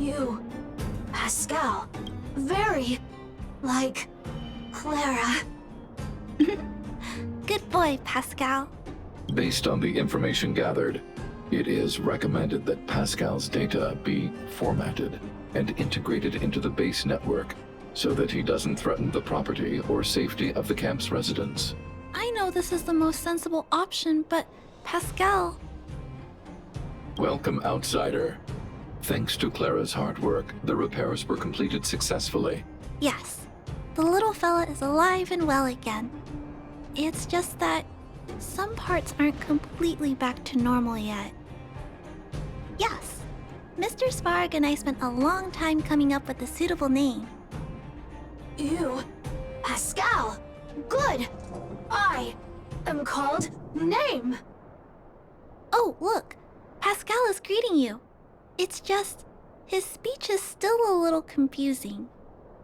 You, Pascal, very like Clara. Good boy, Pascal. Based on the information gathered, it is recommended that Pascal's data be formatted and integrated into the base network so that he doesn't threaten the property or safety of the camp's residents. I know this is the most sensible option, but Pascal... Welcome, outsider. Thanks to Clara's hard work, the repairs were completed successfully. Yes, the little fella is alive and well again. It's just that some parts aren't completely back to normal yet. Yes, Mr. Svarog and I spent a long time coming up with a suitable name. You, Pascal, good. I am called Name. Oh, look, Pascal is greeting you. It's just, his speech is still a little confusing.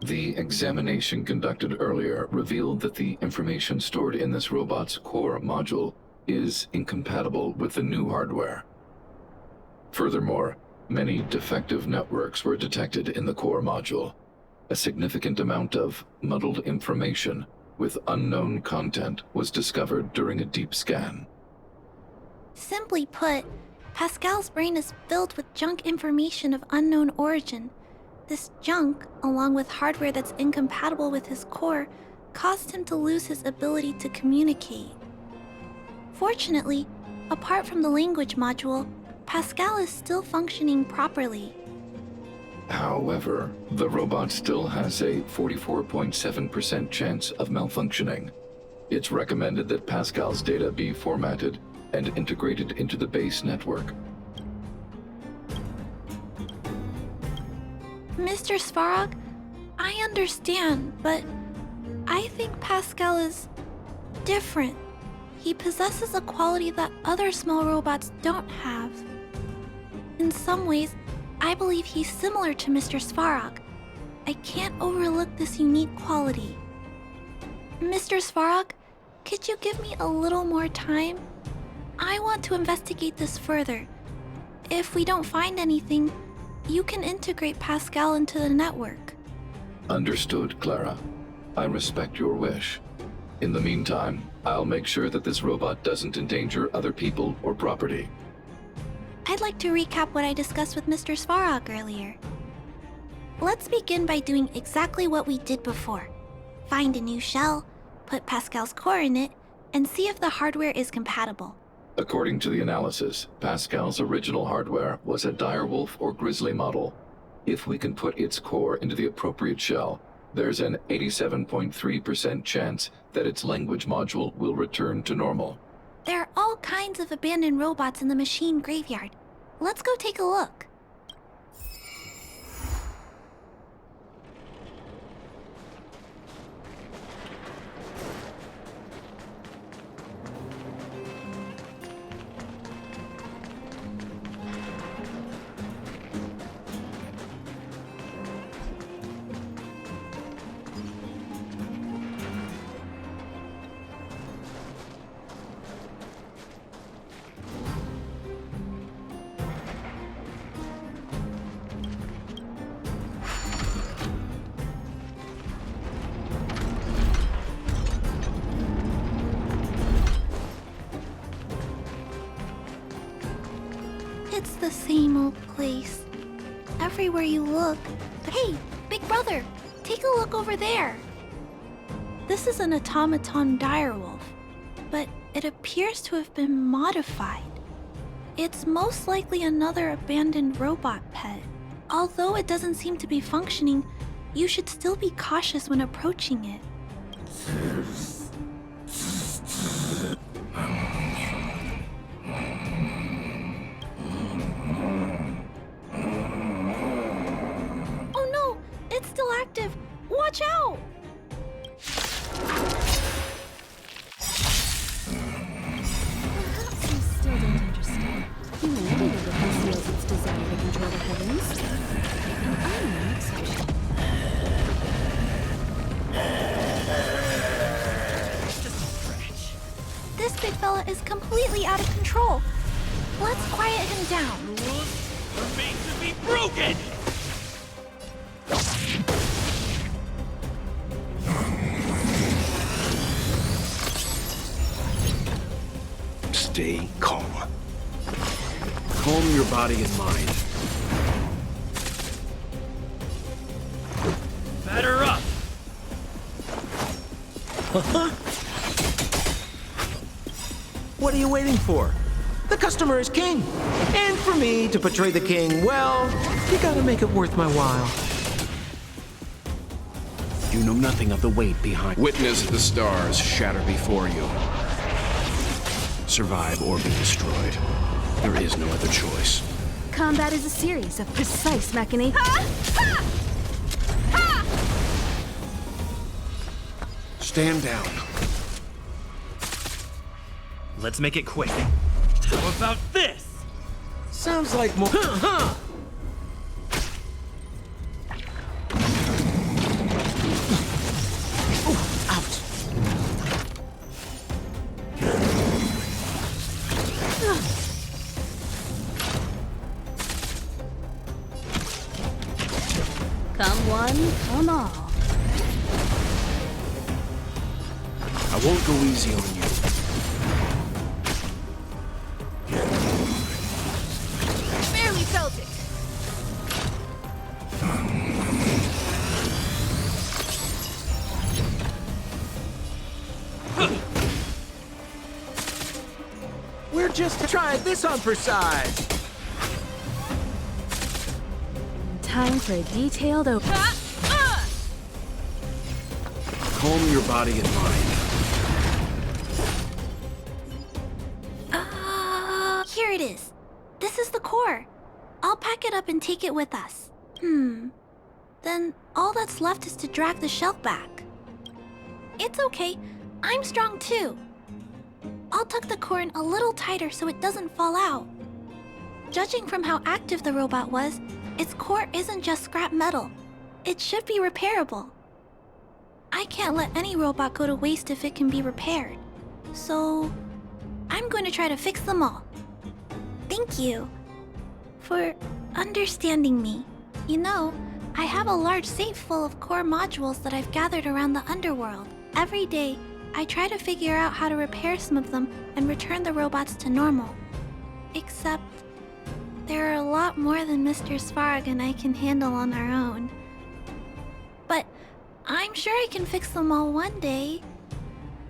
The examination conducted earlier revealed that the information stored in this robot's core module is incompatible with the new hardware. Furthermore, many defective networks were detected in the core module. A significant amount of muddled information with unknown content was discovered during a deep scan. Simply put, Pascal's brain is filled with junk information of unknown origin. This junk, along with hardware that's incompatible with his core, caused him to lose his ability to communicate. Fortunately, apart from the language module, Pascal is still functioning properly. However, the robot still has a 44.7% chance of malfunctioning. It's recommended that Pascal's data be formatted and integrated into the base network. Mr. Svarog, I understand, but I think Pascal is different. He possesses a quality that other small robots don't have. In some ways, I believe he's similar to Mr. Svarog. I can't overlook this unique quality. Mr. Svarog, could you give me a little more time? I want to investigate this further. If we don't find anything, you can integrate Pascal into the network. Understood, Clara. I respect your wish. In the meantime, I'll make sure that this robot doesn't endanger other people or property. I'd like to recap what I discussed with Mr. Svarog earlier. Let's begin by doing exactly what we did before. Find a new shell, put Pascal's core in it, and see if the hardware is compatible. According to the analysis, Pascal's original hardware was a direwolf or grizzly model. If we can put its core into the appropriate shell, there's an 87.3% chance that its language module will return to normal. There are all kinds of abandoned robots in the machine graveyard. Let's go take a look. It's the same old place. Everywhere you look. Hey, big brother, take a look over there. This is an automaton direwolf, but it appears to have been modified. It's most likely another abandoned robot pet. Although it doesn't seem to be functioning, you should still be cautious when approaching it. Oh no, it's still active. Watch out! Perhaps you still don't understand. Humanity never conceals its desire to control the heavens. And I'm no exception. This big fella is completely out of control. Let's quiet him down. Rules are made to be broken! Stay calm. Calm your body and mind. Batter up! What are you waiting for? The customer is king. And for me to portray the king, well, you gotta make it worth my while. You know nothing of the weight behind. Witness the stars shatter before you. Survive or be destroyed. There is no other choice. Combat is a series of precise mechanics. Stand down. Let's make it quick. How about this? Sounds like more. Come one, come all. I won't go easy on you. Barely felt it. We're just trying this on for size. Time for a detailed open. Calm your body and mind. Here it is. This is the core. I'll pack it up and take it with us. Then all that's left is to drag the shell back. It's okay. I'm strong too. I'll tuck the core in a little tighter so it doesn't fall out. Judging from how active the robot was, its core isn't just scrap metal. It should be repairable. I can't let any robot go to waste if it can be repaired. So, I'm going to try to fix them all. Thank you for understanding me. You know, I have a large safe full of core modules that I've gathered around the underworld. Every day, I try to figure out how to repair some of them and return the robots to normal. Except, there are a lot more than Mr. Svarog and I can handle on our own. But I'm sure I can fix them all one day.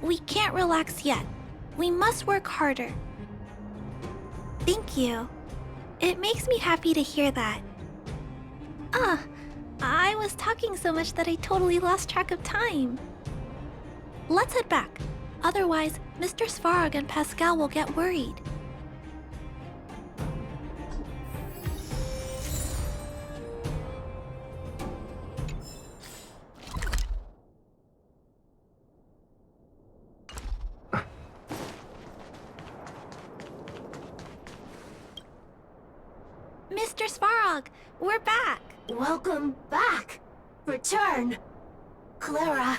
We can't relax yet. We must work harder. Thank you. It makes me happy to hear that. I was talking so much that I totally lost track of time. Let's head back. Otherwise, Mr. Svarog and Pascal will get worried. Mr. Svarog, we're back. Welcome back. Return. Clara.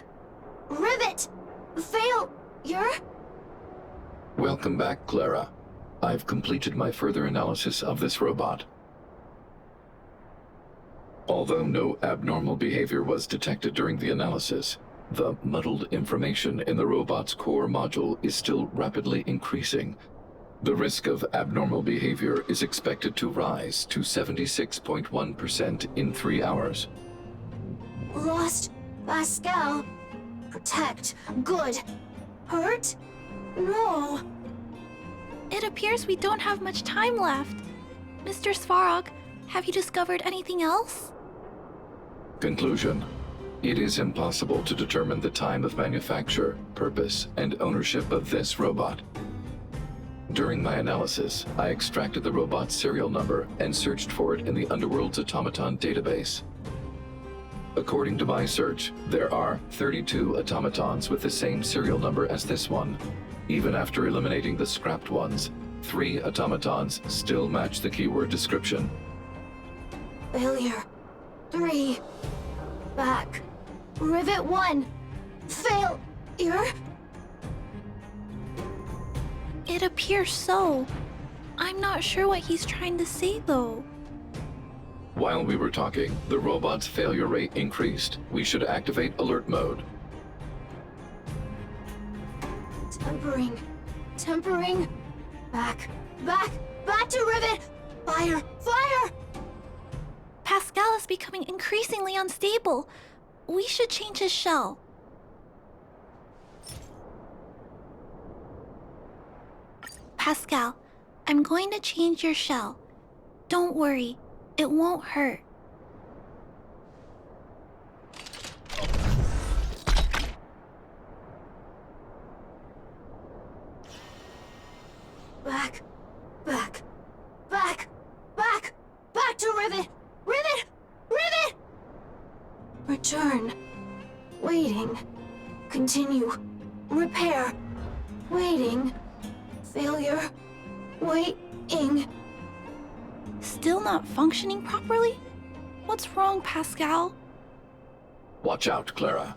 Rivet. Failure. Welcome back, Clara. I've completed my further analysis of this robot. Although no abnormal behavior was detected during the analysis, the muddled information in the robot's core module is still rapidly increasing. The risk of abnormal behavior is expected to rise to 76.1% in 3 hours. Lost. Pascal. Protect. Good. Hurt? No. It appears we don't have much time left. Mr. Svarog, have you discovered anything else? Conclusion. It is impossible to determine the time of manufacture, purpose, and ownership of this robot. During my analysis, I extracted the robot's serial number and searched for it in the Underworld's automaton database. According to my search, there are 32 automatons with the same serial number as this one. Even after eliminating the scrapped ones, 3 automatons still match the keyword description. Failure. 3. Back. Rivet 1. Failure. It appears so. I'm not sure what he's trying to say, though. While we were talking, the robot's failure rate increased. We should activate alert mode. Tempering. Back, back, back to Rivet! Fire, fire! Pascal is becoming increasingly unstable. We should change his shell. Pascal, I'm going to change your shell. Don't worry, it won't hurt. Back, back, back, back, back to Rivet! Rivet! Rivet! Return. Waiting. Continue. Repair. Waiting. Failure. Waiting. Still not functioning properly? What's wrong, Pascal? Watch out, Clara.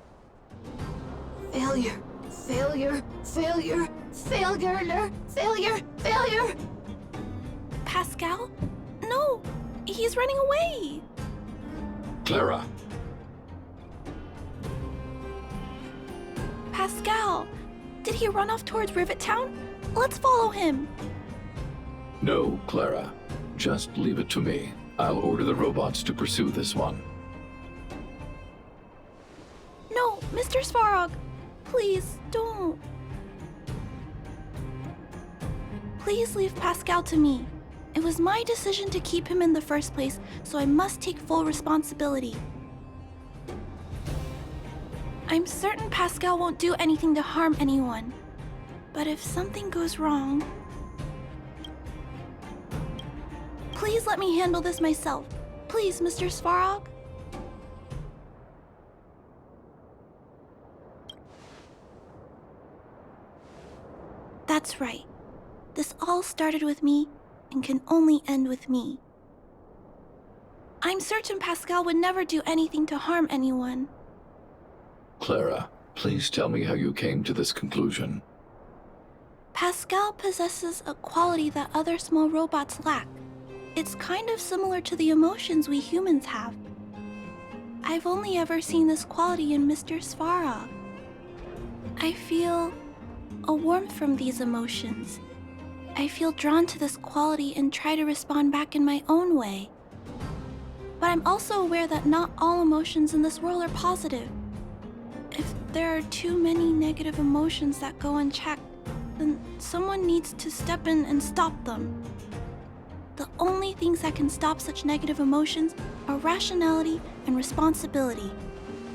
Failure. Failure. Failure. Failure. Failure. Failure. Pascal? No! He's running away! Clara. Pascal! Did he run off towards Rivet Town? Let's follow him! No, Clara. Just leave it to me. I'll order the robots to pursue this one. No, Mr. Svarog! Please, don't. Please leave Pascal to me. It was my decision to keep him in the first place, so I must take full responsibility. I'm certain Pascal won't do anything to harm anyone. But if something goes wrong... Please let me handle this myself. Please, Mr. Svarog. That's right. This all started with me and can only end with me. I'm certain Pascal would never do anything to harm anyone. Clara, please tell me how you came to this conclusion. Pascal possesses a quality that other small robots lack. It's kind of similar to the emotions we humans have. I've only ever seen this quality in Mr. Svarog. I feel a warmth from these emotions. I feel drawn to this quality and try to respond back in my own way. But I'm also aware that not all emotions in this world are positive. If there are too many negative emotions that go unchecked, then someone needs to step in and stop them. The only things that can stop such negative emotions are rationality and responsibility.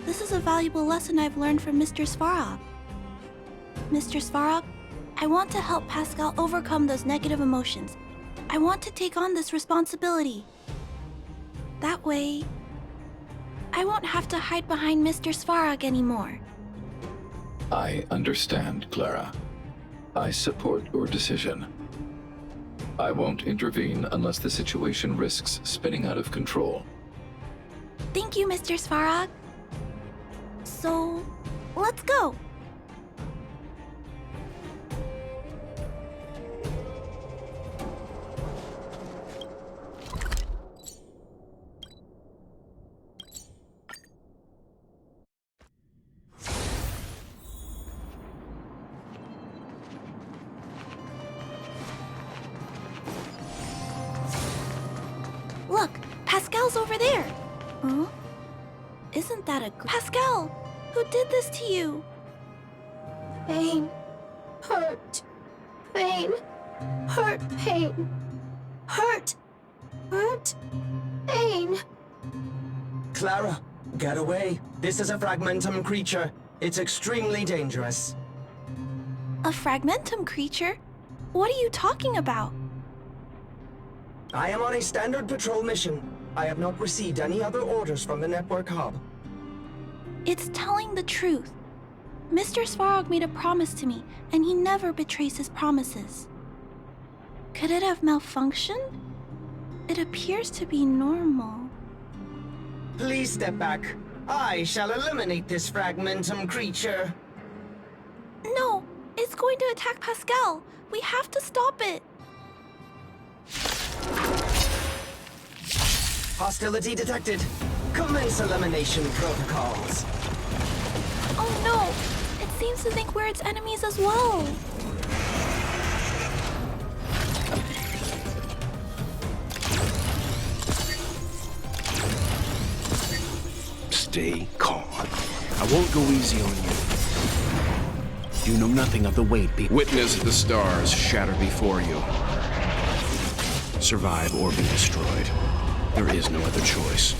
This is a valuable lesson I've learned from Mr. Svarog. Mr. Svarog, I want to help Pascal overcome those negative emotions. I want to take on this responsibility. That way, I won't have to hide behind Mr. Svarog anymore. I understand, Clara. I support your decision. I won't intervene unless the situation risks spinning out of control. Thank you, Mr. Svarog. So, let's go. Look, Pascal's over there. Huh? Isn't that a Pascal? Who did this to you? Pain. Hurt. Pain. Hurt. Pain. Hurt. Hurt. Pain. Clara, get away. This is a fragmentum creature. It's extremely dangerous. A fragmentum creature? What are you talking about? I am on a standard patrol mission. I have not received any other orders from the network hub. It's telling the truth. Mr. Svarog made a promise to me, and he never betrays his promises. Could it have malfunctioned? It appears to be normal. Please step back. I shall eliminate this fragmentum creature. No, it's going to attack Pascal. We have to stop it. Hostility detected. Commence elimination protocols. Oh no! It seems to think we're its enemies as well. Stay calm. I won't go easy on you. You know nothing of the weight Witness the stars shatter before you. Survive or be destroyed. There is no other choice.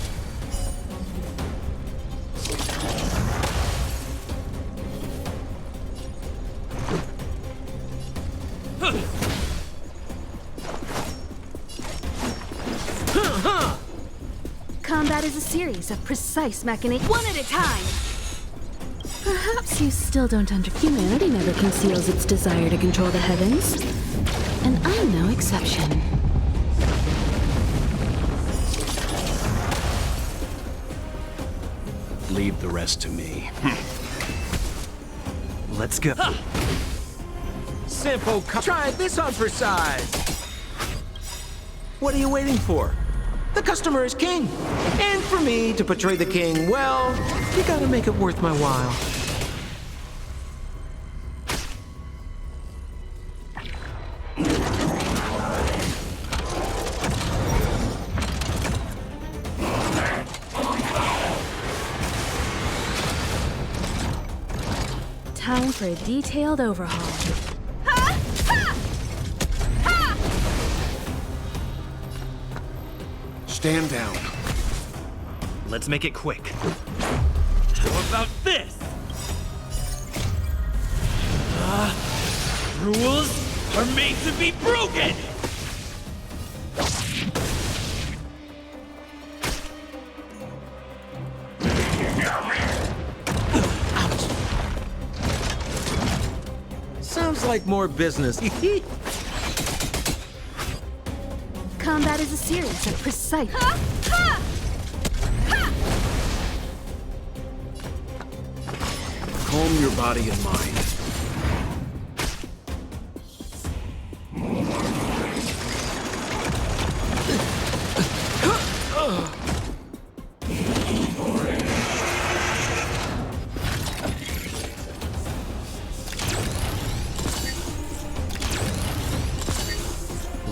Combat is a series of precise machinations. One at a time! Perhaps you still don't understand. Humanity never conceals its desire to control the heavens. And I'm no exception. Leave the rest to me. Let's go. Simple. Try this on for size. What are you waiting for? The customer is king. And for me to portray the king, well, you gotta make it worth my while. Time for a detailed overhaul. Stand down. Let's make it quick. How about this? Rules are made to be broken! Sounds like more business. Combat is a series of precise. Calm your body and mind.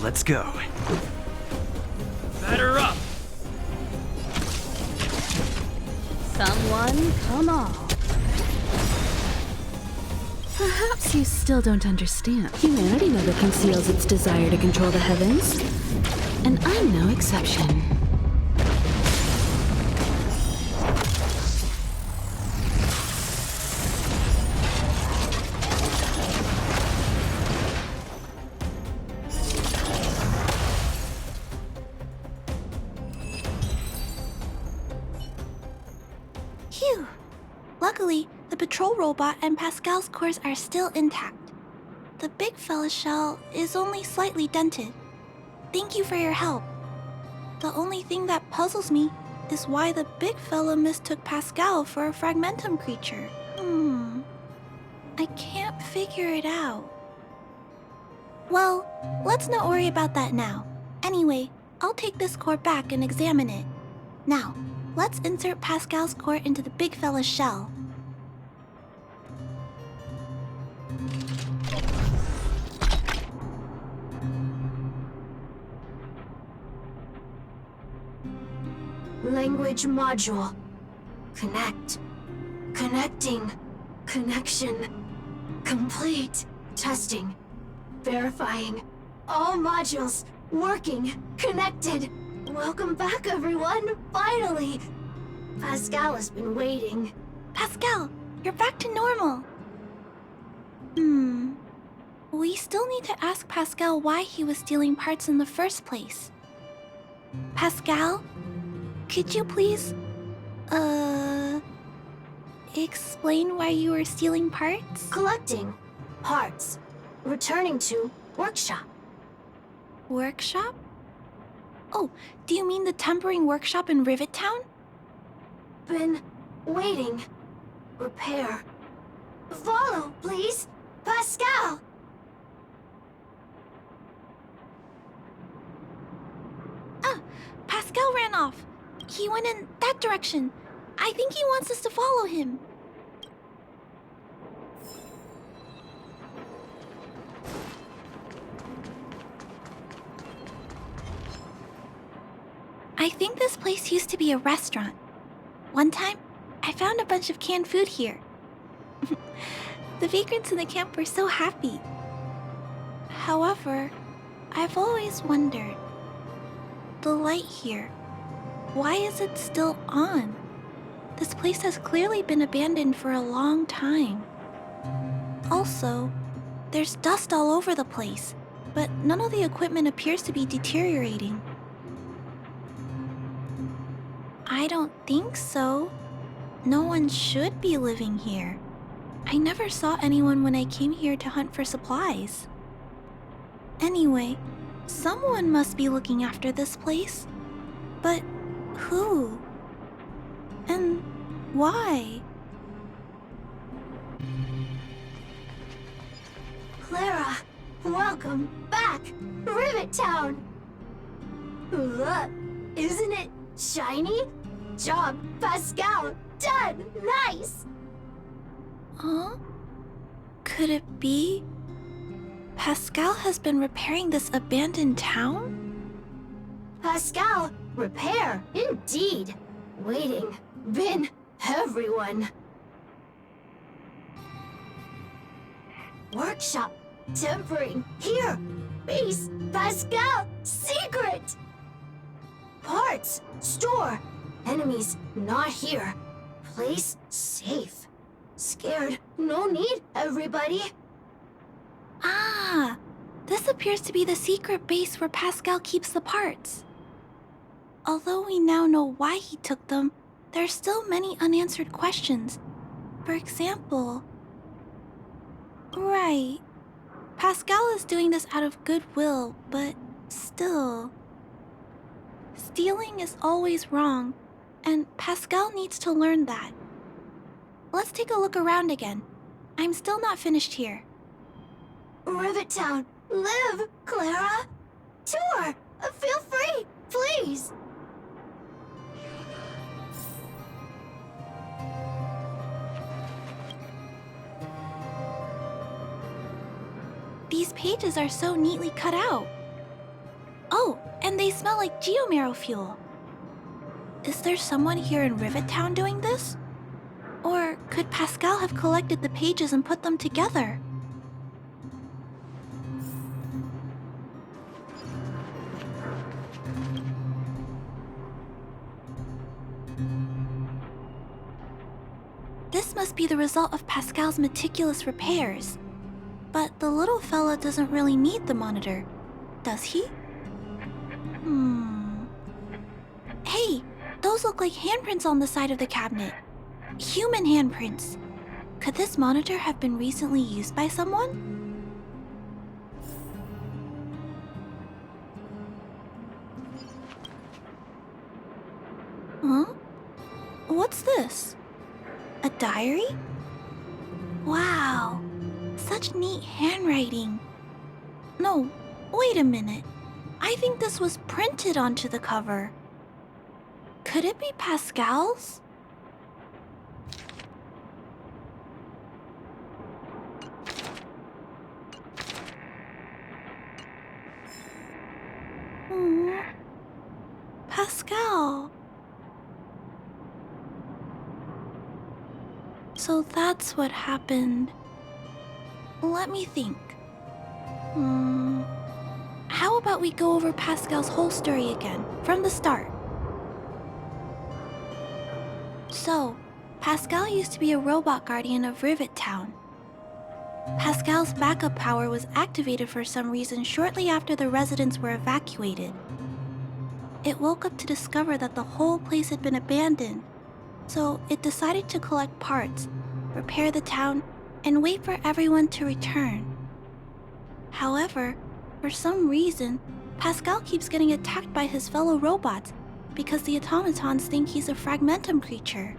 Let's go. Batter up! Someone, come on. Perhaps you still don't understand. Humanity never conceals its desire to control the heavens. And I'm no exception. Phew! Luckily, the patrol robot and Pascal's cores are still intact. The big fella's shell is only slightly dented. Thank you for your help. The only thing that puzzles me is why the big fella mistook Pascal for a fragmentum creature. I can't figure it out. Well, let's not worry about that now. Anyway, I'll take this core back and examine it. Now, let's insert Pascal's core into the big fella's shell. Language module. Connect. Connecting. Connection. Complete. Testing. Verifying. All modules working. Connected. Welcome back, everyone. Finally. Pascal has been waiting. Pascal, you're back to normal. We still need to ask Pascal why he was stealing parts in the first place. Pascal, could you please, explain why you were stealing parts? Collecting. Parts. Returning to workshop. Workshop? Oh, do you mean the tempering workshop in Rivet Town? Been waiting. Repair. Follow, please. Pascal! Pascal ran off. He went in that direction. I think he wants us to follow him. I think this place used to be a restaurant. One time, I found a bunch of canned food here. The vagrants in the camp were so happy. However, I've always wondered, the light here, why is it still on? This place has clearly been abandoned for a long time. Also, there's dust all over the place, but none of the equipment appears to be deteriorating. I don't think so. No one should be living here. I never saw anyone when I came here to hunt for supplies. Anyway, someone must be looking after this place. But who? And why? Clara, welcome back, Rivet Town. Look, isn't it shiny? Job, Pascal, done, nice. Huh? Could it be Pascal has been repairing this abandoned town? Pascal, repair, indeed. Waiting, been everyone. Workshop, tempering, here. Base, Pascal, secret. Parts, store. Enemies, not here. Place, safe. Scared, no need, everybody. Ah, this appears to be the secret base where Pascal keeps the parts. Although we now know why he took them, there are still many unanswered questions. For example... Right. Pascal is doing this out of goodwill, but still... Stealing is always wrong, and Pascal needs to learn that. Let's take a look around again. I'm still not finished here. Rivet Town, live, Clara. Tour, feel free, please. These pages are so neatly cut out. Oh, and they smell like geomarrow fuel. Is there someone here in Rivet Town doing this? Or could Pascal have collected the pages and put them together? This must be the result of Pascal's meticulous repairs. But the little fella doesn't really need the monitor, does he? Hey, those look like handprints on the side of the cabinet. Human handprints. Could this monitor have been recently used by someone? Huh? What's this? A diary? Wow, such neat handwriting. No, wait a minute. I think this was printed onto the cover. Could it be Pascal's? Pascal. So that's what happened. Let me think. How about we go over Pascal's whole story again, from the start? So, Pascal used to be a robot guardian of Rivet Town. Pascal's backup power was activated for some reason shortly after the residents were evacuated. It woke up to discover that the whole place had been abandoned, so it decided to collect parts, repair the town, and wait for everyone to return. However, for some reason, Pascal keeps getting attacked by his fellow robots because the automatons think he's a fragmentum creature.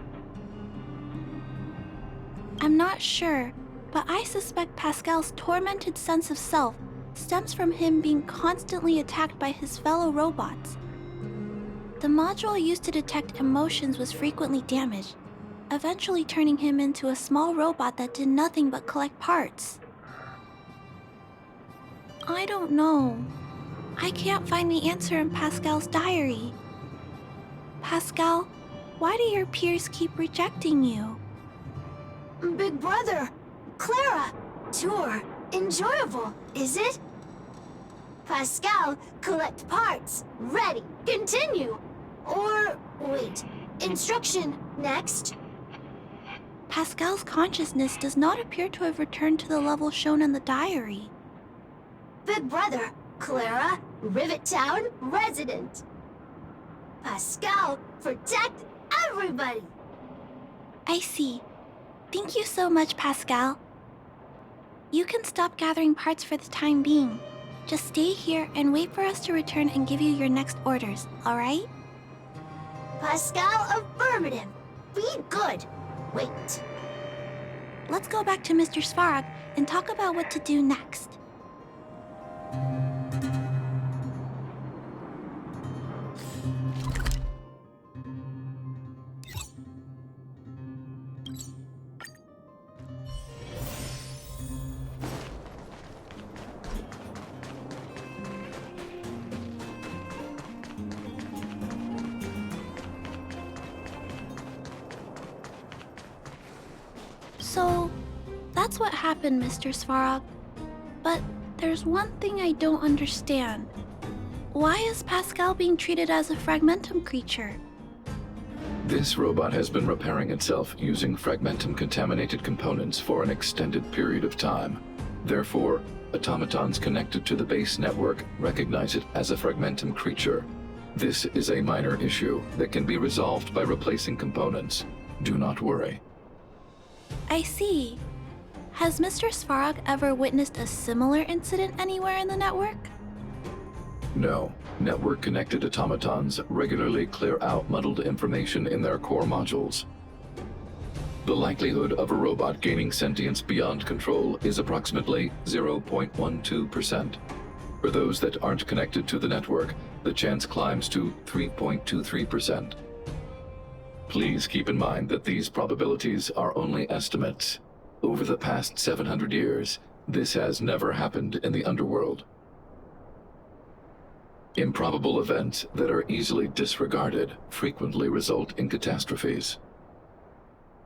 I'm not sure, but I suspect Pascal's tormented sense of self stems from him being constantly attacked by his fellow robots. The module used to detect emotions was frequently damaged, eventually turning him into a small robot that did nothing but collect parts. I don't know. I can't find the answer in Pascal's diary. Pascal, why do your peers keep rejecting you? Big brother, Clara, tour, enjoyable, is it? Pascal, collect parts, ready, continue. Or, wait, instruction, next. Pascal's consciousness does not appear to have returned to the level shown in the diary. Big brother, Clara, Rivet Town resident. Pascal, protect everybody. I see. Thank you so much, Pascal. You can stop gathering parts for the time being. Just stay here and wait for us to return and give you your next orders, alright? Pascal, affirmative. Be good. Wait. Let's go back to Mr. Svarog and talk about what to do next. So, that's what happened, Mr. Svarog. But there's one thing I don't understand. Why is Pascal being treated as a fragmentum creature? This robot has been repairing itself using fragmentum-contaminated components for an extended period of time. Therefore, automatons connected to the base network recognize it as a fragmentum creature. This is a minor issue that can be resolved by replacing components. Do not worry. I see. Has Mr. Svarog ever witnessed a similar incident anywhere in the network? No. Network-connected automatons regularly clear out muddled information in their core modules. The likelihood of a robot gaining sentience beyond control is approximately 0.12%. For those that aren't connected to the network, the chance climbs to 3.23%. Please keep in mind that these probabilities are only estimates. Over the past 700 years, this has never happened in the underworld. Improbable events that are easily disregarded frequently result in catastrophes.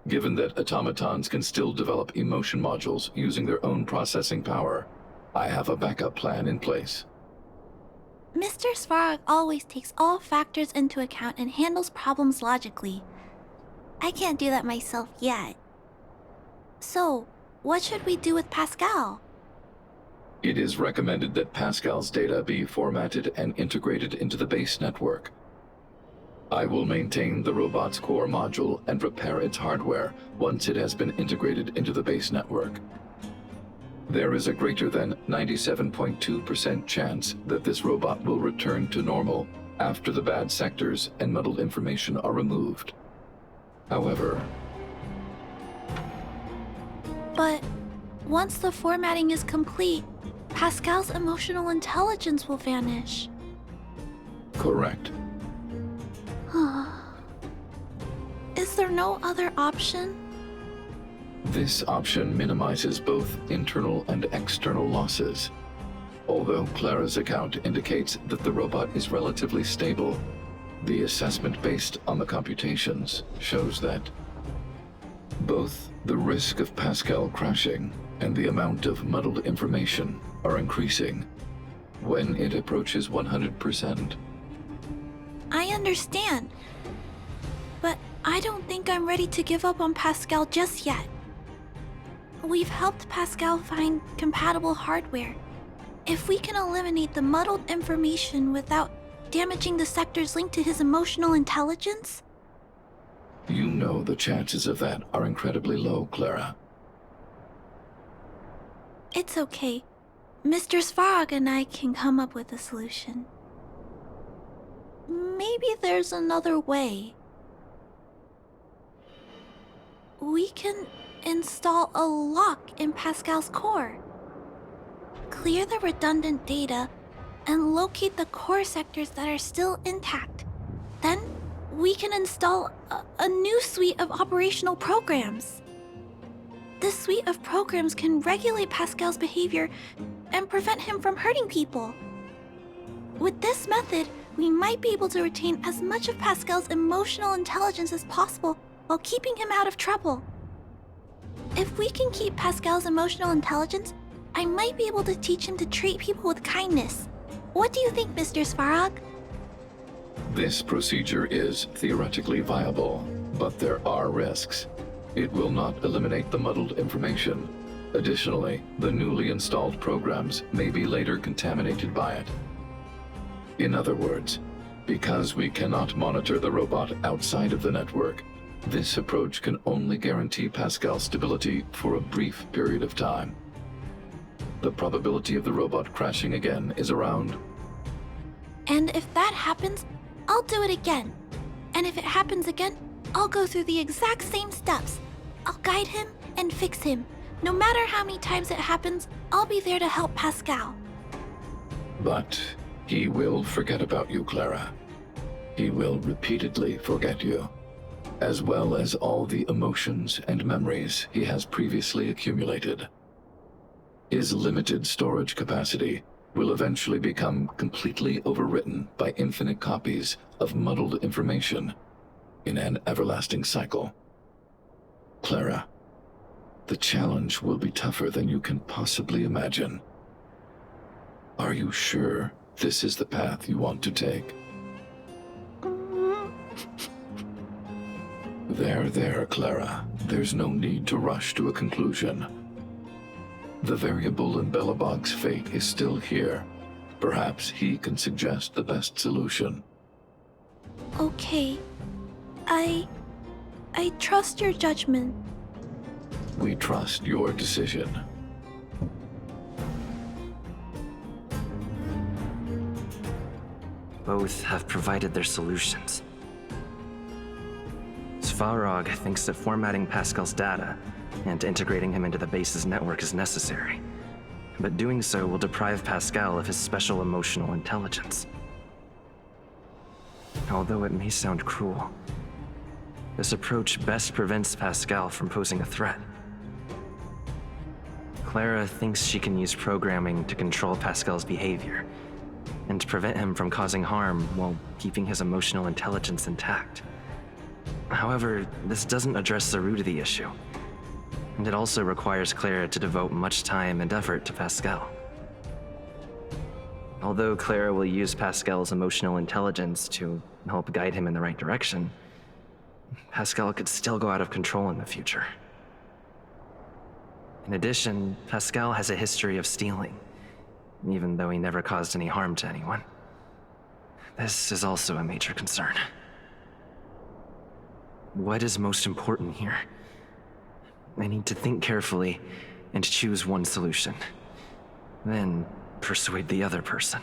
Given that automatons can still develop emotion modules using their own processing power, I have a backup plan in place. Mr. Svarog always takes all factors into account and handles problems logically. I can't do that myself yet. So, what should we do with Pascal? It is recommended that Pascal's data be formatted and integrated into the base network. I will maintain the robot's core module and repair its hardware once it has been integrated into the base network. There is a greater than 97.2% chance that this robot will return to normal after the bad sectors and muddled information are removed. However... But once the formatting is complete, Pascal's emotional intelligence will vanish. Correct. Is there no other option? This option minimizes both internal and external losses. Although Clara's account indicates that the robot is relatively stable, the assessment based on the computations shows that both the risk of Pascal crashing and the amount of muddled information are increasing when it approaches 100%. I understand. But I don't think I'm ready to give up on Pascal just yet. We've helped Pascal find compatible hardware. If we can eliminate the muddled information without damaging the sectors linked to his emotional intelligence... You know the chances of that are incredibly low, Clara. It's okay. Mr. Svarog and I can come up with a solution. Maybe there's another way. We can install a lock in Pascal's core. Clear the redundant data and locate the core sectors that are still intact. Then we can install a new suite of operational programs. This suite of programs can regulate Pascal's behavior and prevent him from hurting people. With this method, we might be able to retain as much of Pascal's emotional intelligence as possible while keeping him out of trouble. If we can keep Pascal's emotional intelligence, I might be able to teach him to treat people with kindness. What do you think, Mr. Svarog? This procedure is theoretically viable, but there are risks. It will not eliminate the muddled information. Additionally, the newly installed programs may be later contaminated by it. In other words, because we cannot monitor the robot outside of the network, this approach can only guarantee Pascal's stability for a brief period of time. The probability of the robot crashing again is around. And if that happens, I'll do it again. And if it happens again, I'll go through the exact same steps. I'll guide him and fix him. No matter how many times it happens, I'll be there to help Pascal. But he will forget about you, Clara. He will repeatedly forget you, as well as all the emotions and memories he has previously accumulated. His limited storage capacity will eventually become completely overwritten by infinite copies of muddled information in an everlasting cycle. Clara, the challenge will be tougher than you can possibly imagine. Are you sure this is the path you want to take? There, Clara. There's no need to rush to a conclusion. The variable in Belobog's fate is still here. Perhaps he can suggest the best solution. Okay. I trust your judgment. We trust your decision. Both have provided their solutions. Svarog thinks that formatting Pascal's data and integrating him into the base's network is necessary, but doing so will deprive Pascal of his special emotional intelligence. Although it may sound cruel, this approach best prevents Pascal from posing a threat. Clara thinks she can use programming to control Pascal's behavior and prevent him from causing harm while keeping his emotional intelligence intact. However, this doesn't address the root of the issue, and it also requires Clara to devote much time and effort to Pascal. Although Clara will use Pascal's emotional intelligence to help guide him in the right direction, Pascal could still go out of control in the future. In addition, Pascal has a history of stealing, even though he never caused any harm to anyone. This is also a major concern. What is most important here? I need to think carefully and choose one solution. Then persuade the other person.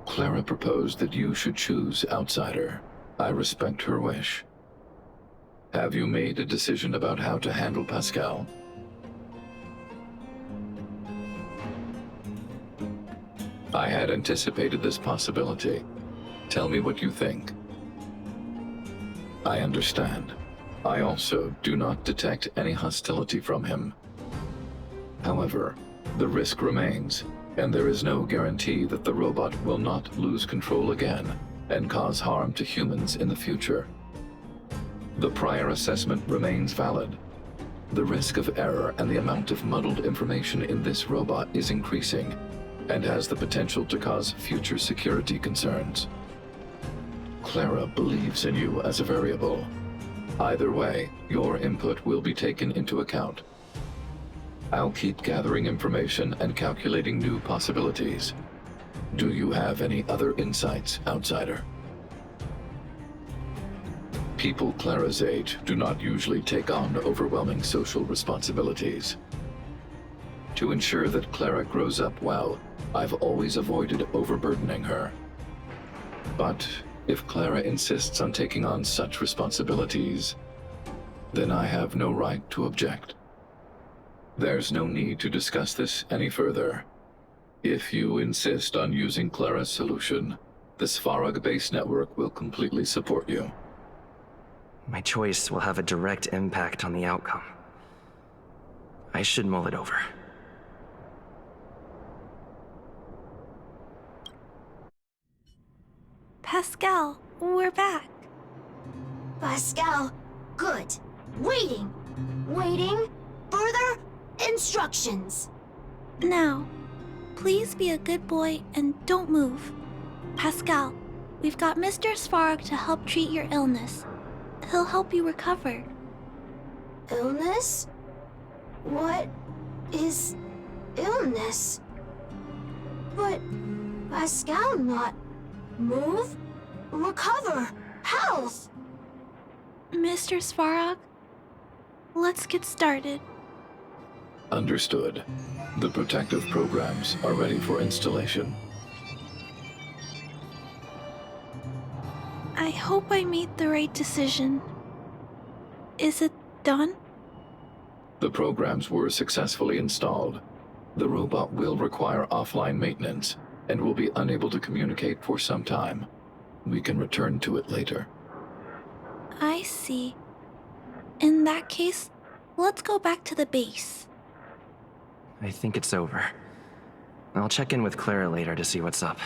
Clara proposed that you should choose Outsider. I respect her wish. Have you made a decision about how to handle Pascal? I had anticipated this possibility. Tell me what you think. I understand. I also do not detect any hostility from him. However, the risk remains, and there is no guarantee that the robot will not lose control again and cause harm to humans in the future. The prior assessment remains valid. The risk of error and the amount of muddled information in this robot is increasing and has the potential to cause future security concerns. Clara believes in you as a variable. Either way, your input will be taken into account. I'll keep gathering information and calculating new possibilities. Do you have any other insights, Outsider? People Clara's age do not usually take on overwhelming social responsibilities. To ensure that Clara grows up well, I've always avoided overburdening her. But if Clara insists on taking on such responsibilities, then I have no right to object. There's no need to discuss this any further. If you insist on using Clara's solution, the Svarog base network will completely support you. My choice will have a direct impact on the outcome. I should mull it over. Pascal, we're back. Pascal, good. Waiting. Waiting. Further instructions. Now, please be a good boy and don't move. Pascal, we've got Mr. Svarog to help treat your illness. He'll help you recover. Illness? What is illness? But Pascal not move, recover, health. Mr. Svarog, let's get started. Understood. The protective programs are ready for installation. I hope I made the right decision. Is it done? The programs were successfully installed. The robot will require offline maintenance and will be unable to communicate for some time. We can return to it later. I see. In that case, let's go back to the base. I think it's over. I'll check in with Clara later to see what's up.